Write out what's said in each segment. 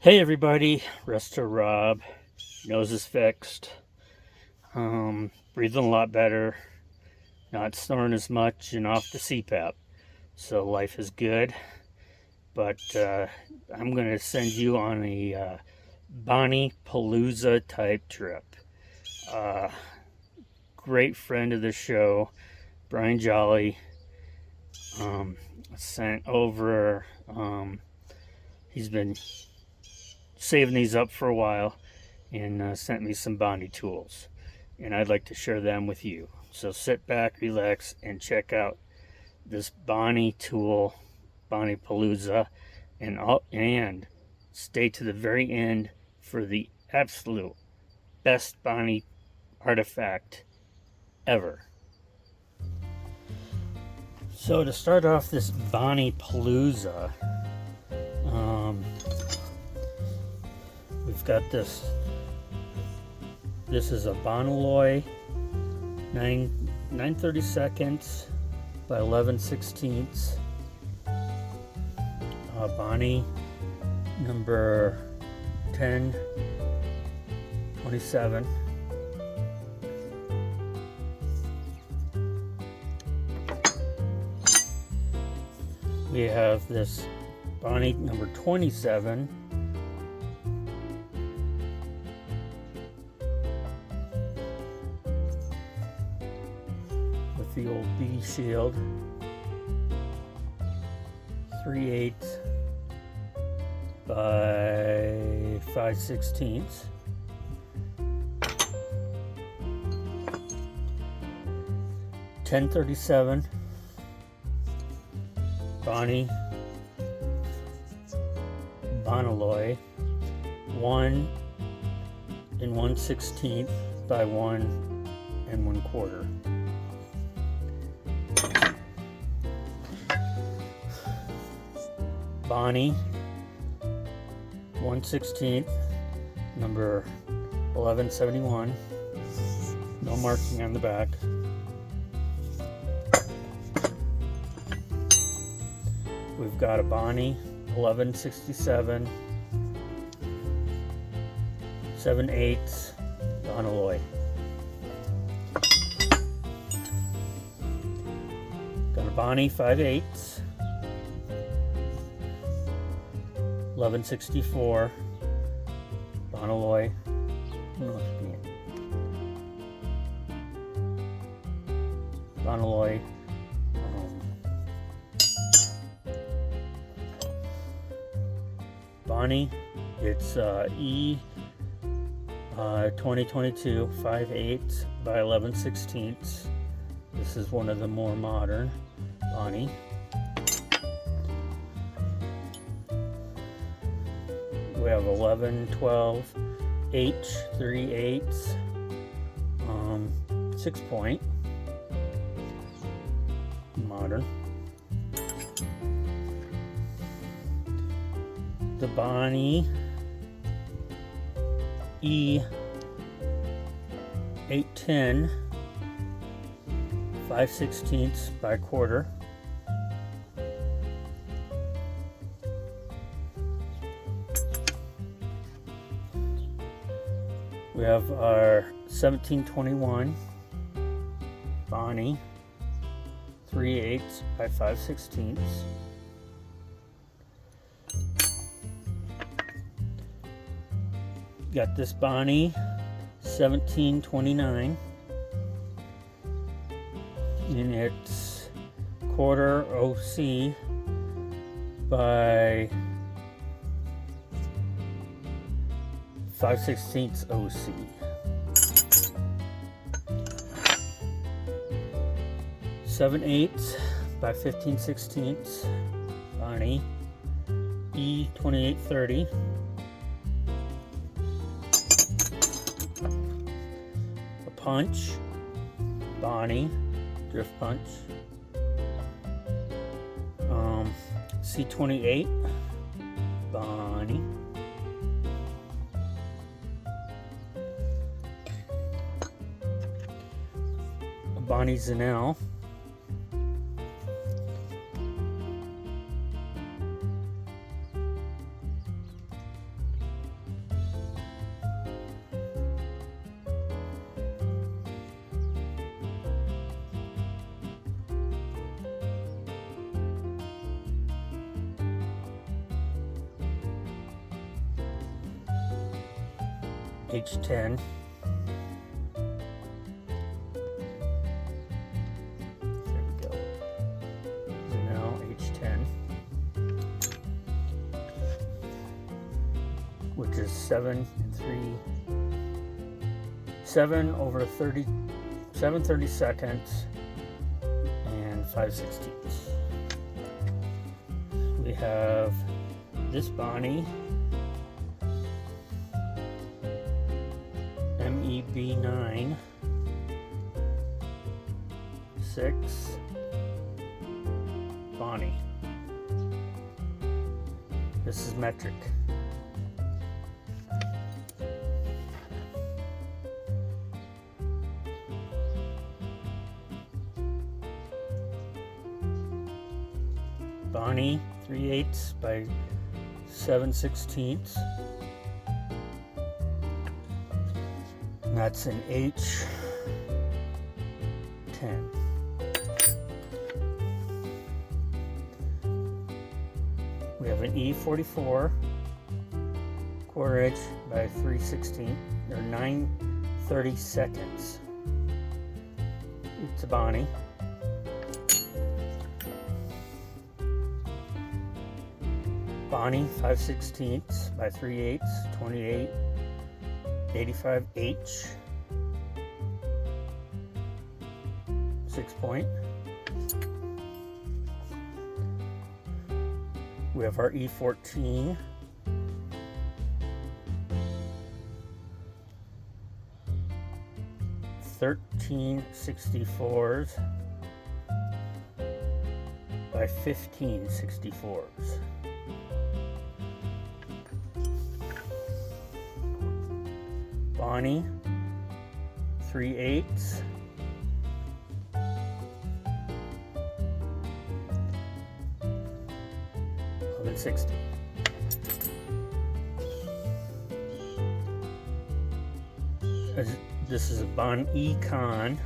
Hey everybody, Resto-Rob. Nose is fixed. Breathing a lot better. Not snoring as much and off the CPAP. So life is good. But I'm going to send you on a Bonneypalooza type trip. Great friend of the show, Bryan Jolly, sent over. He's been saving these up for a while and sent me some Bonney tools, and I'd like to share them with you. So sit back, relax, and check out this Bonney tool, Bonneypalooza, and stay to the very end for the absolute best Bonney artifact ever. So to start off this Bonneypalooza, we've got this is a Bonney 9/32 by 11/16 Bonney number 1027. We have this Bonney number 27, with the old B shield, 3/8 by 5/16. $10.37 Bonney Bonney 1 1/16 by 1 1/4. Bonney 1/16 number 1171. No marking on the back. We've got a Bonney 1167 7/8 Bonney. Got a Bonney 5/8 1164 Bonney. Bonney. Bonney, it's E 2022 5/8 by 11/16. This is one of the more modern Bonney. We have 1112 H 3/8 6-point modern. The Bonney E 810 5/16 by 1/4. We have our 1721 Bonney 3/8 by 5/16. Got this Bonney 1729, and it's 1/4 OC by 5/16 OC. (7/8) by 15/16 Bonney E 2830. Punch Bonney drift punch, C28 Bonney, a Bonney Zanelle, H10. There we go. Now H10, which is 7 over 30 seconds and 5/16. We have this Bonney MEB9 6 Bonney. This is metric. Bonney 3/8 by 7/16. That's an H10. We have an E44 1/4" by 3/16 or 9/30 seconds. It's a Bonney. Bonney 5/16 by 3/8, 28, 85H, 6-point. We have our E14, (13/64) by 15/64. Bonney 3/8 11/60. This is a Bonneycon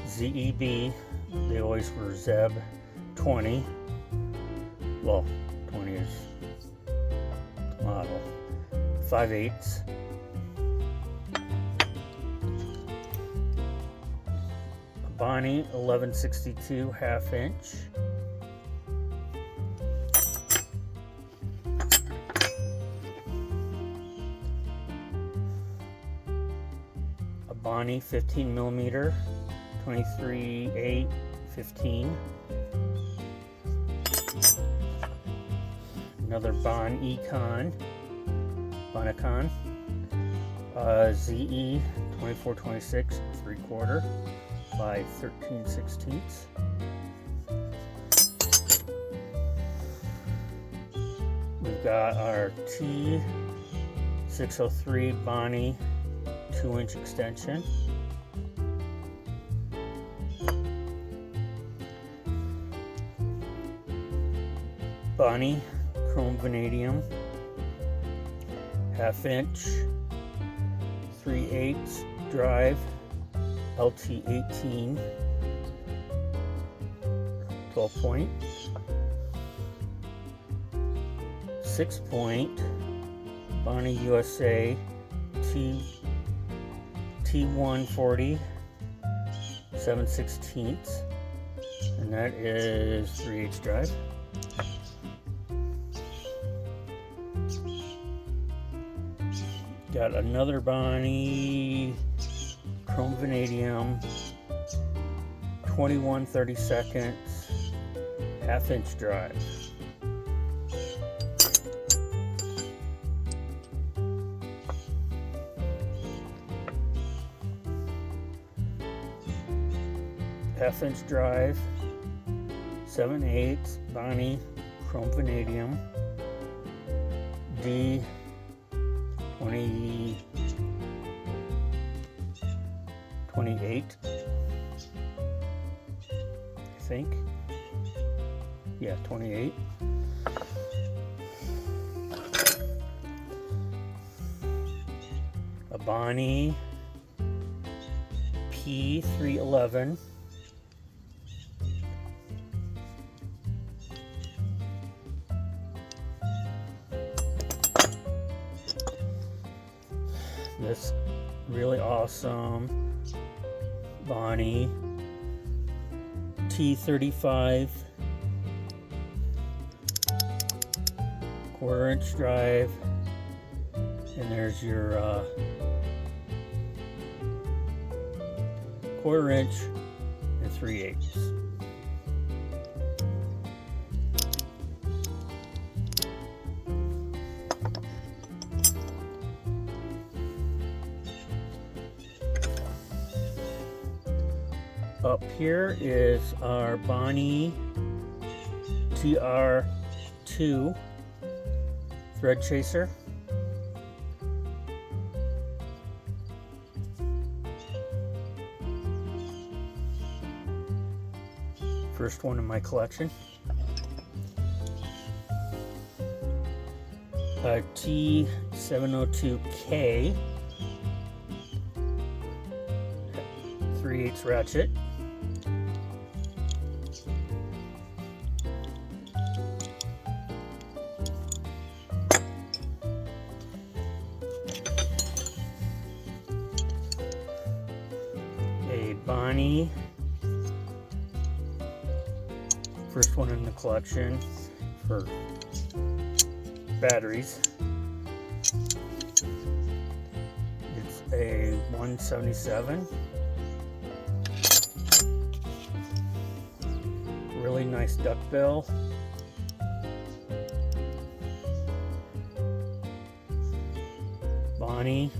ZEB. They always were Zeb 20. Well, 20 is the model. 5/8. Bonney 11/62 1/2". A Bonney 15mm 23/8/15. Another Bonneycon ZE 24/26 3/4 by 13/16. We've got our T603 Bonney 2-inch extension. Bonney chrome vanadium 1/2" 3/8 drive LT18 12-point. 6-point Bonney USA T140 7/16, and that is 3/8 drive. Got another Bonney chrome vanadium 21/32 1/2" drive. Half-inch drive, 7/8 Bonney chrome vanadium D28, I think. Yeah, 28. A Bonney P311. this really awesome Bonney T35 1/4" drive, and there's your 1/4" and 3/8. Up here is our Bonney TR2 thread chaser. First one in my collection. A T702K 3/8 ratchet. A Bonney, first one in the collection for batteries. It's a 177. Really nice duckbill. Bonney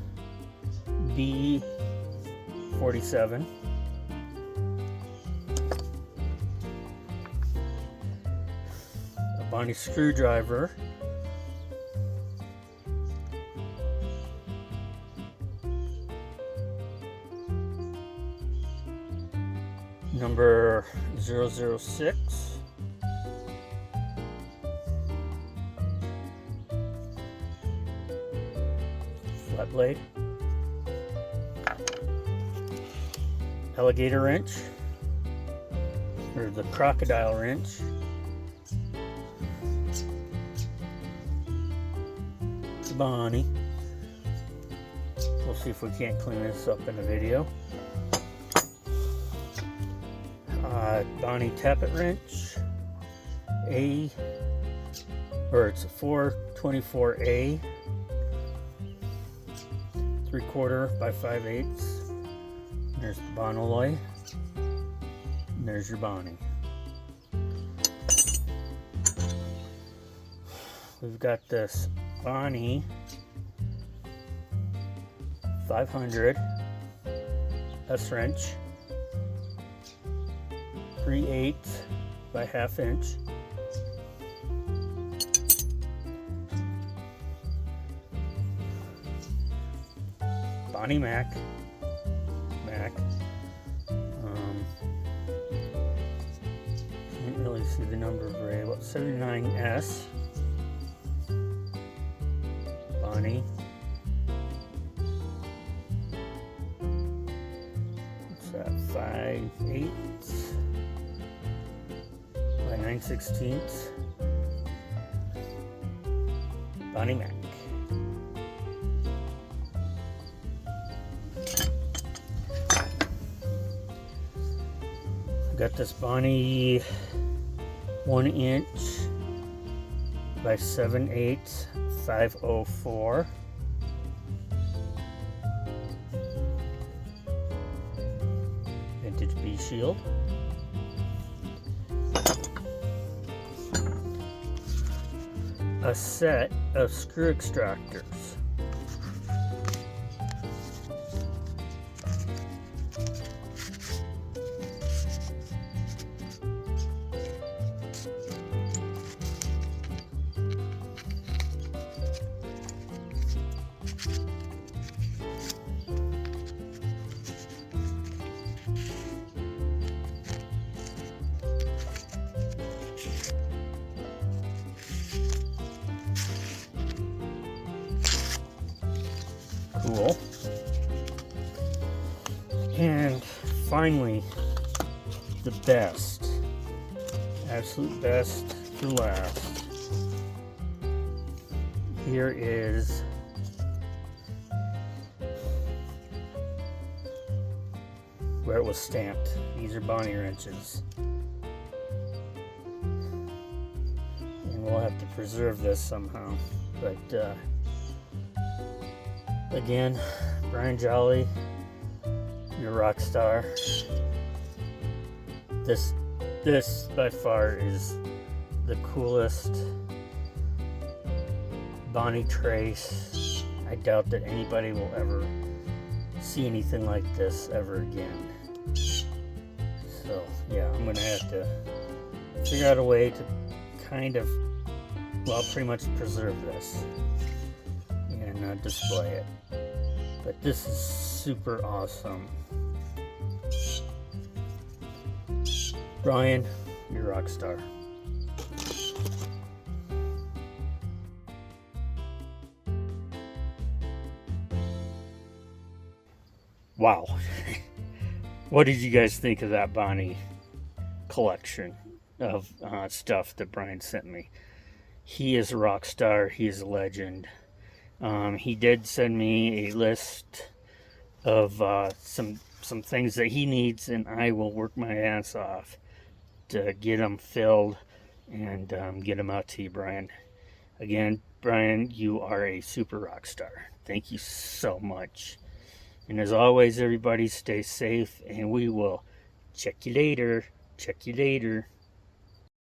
B47. A Bonney screwdriver. Number 006. Flat blade. Alligator wrench, or the crocodile wrench. It's Bonney. We'll see if we can't clean this up in the video. Bonney tappet wrench, it's a 424A, 3/4 by 5/8. There's the Bonney, and there's your Bonney. We've got this Bonney 500 S wrench, 3/8 by 1/2 inch. Bonney Mac. Can't really see the number very well. 79S. Bonney. What's that? 5/8 by 9/16. Bonney Mac. Got this Bonney 1" by 7/8 504. Vintage B shield. A set of screw extractors. Cool. And finally, the best, absolute best for last. Here is where it was stamped. These are Bonney wrenches. And we'll have to preserve this somehow. But again, Bryan Jolly, you're a rock star. This by far is the coolest Bonney trace. I doubt that anybody will ever see anything like this ever again. So yeah, I'm gonna have to figure out a way to kind of, well, pretty much preserve this and display it. But this is super awesome. Bryan, you're a rock star. Wow. What did you guys think of that Bonney collection of stuff that Bryan sent me? He is a rock star. He is a legend. He did send me a list of some things that he needs, and I will work my ass off to get them filled and get them out to you, Bryan. Again, Bryan, you are a super rock star. Thank you so much. And as always, everybody stay safe, and we will check you later. Check you later.